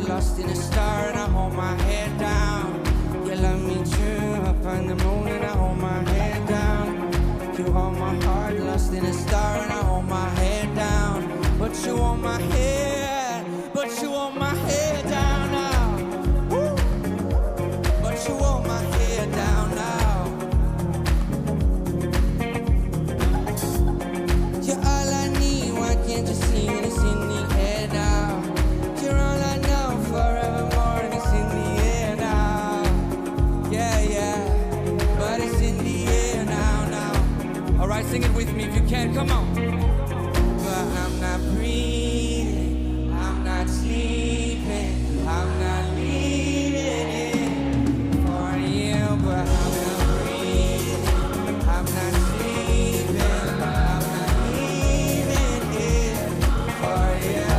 Lost in a star and I hold my head down. You love me true, up on the moon and I hold my head down. You hold my heart, lost in a star and I hold my head down. But you want my head, but you want my head down now. Woo! But you want my head down now. You're all I need, why can't you see it? It's in the air now. You're all I know, forevermore, and it's in the air now. Yeah, yeah, but it's in the air now, now. Alright, sing it with me if you can, come on. But I'm not breathing, I'm not sleeping, I'm not leaving for you. But I'm not breathing, I'm not sleeping, I'm not leaving here for you.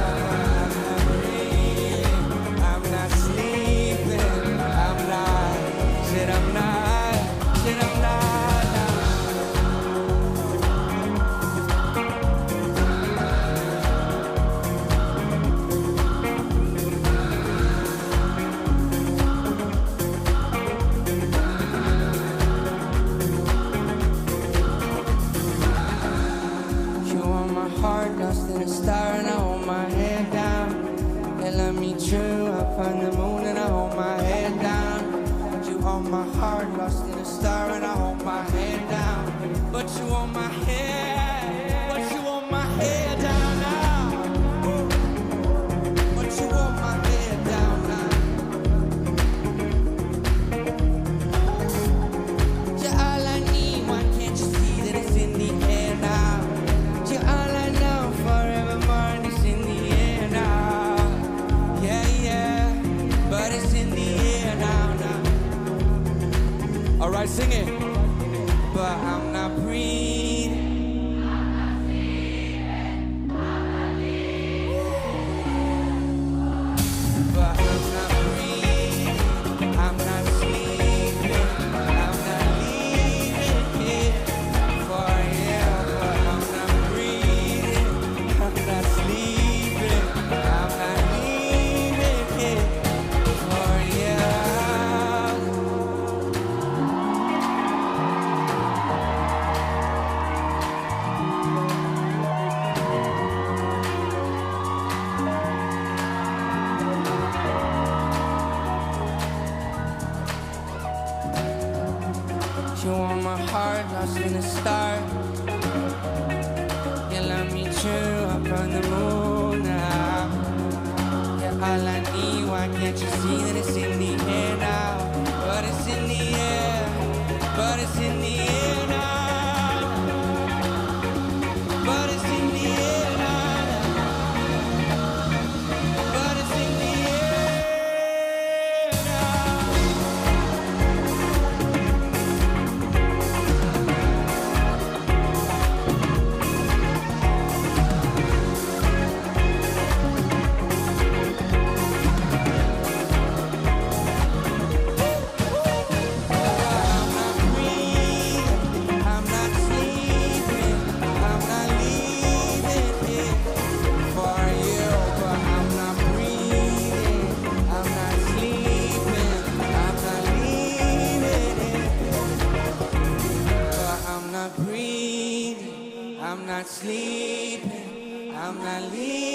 Lost in a star and I hold my head down. You love me true, up on the moon and I hold my head down. You hold my heart, lost in a star and I hold my head down. But you want my head, but you want my head down now. But you want my head down now. You're all I need, why can't you see that it's in the air now? You're all I know, forevermore, and it's in the air now. Yeah, yeah, but it's in the air now, now. Alright, sing it. But I'm not breathing, I'm not sleeping, I'm not leaving. But I'm not breathing, I'm not sleeping, I'm not leaving here for you. But I'm not breathing, I'm not sleeping, I'm not leaving here for you. You want my heart, lost in a star. You love me true, up on the moon now. You're all I need, why can't you see that it's in the air now? But it's in the air, but it's in the air now. But it's in the air now. But it's in the air now. I'm not sleeping, I'm not leaving.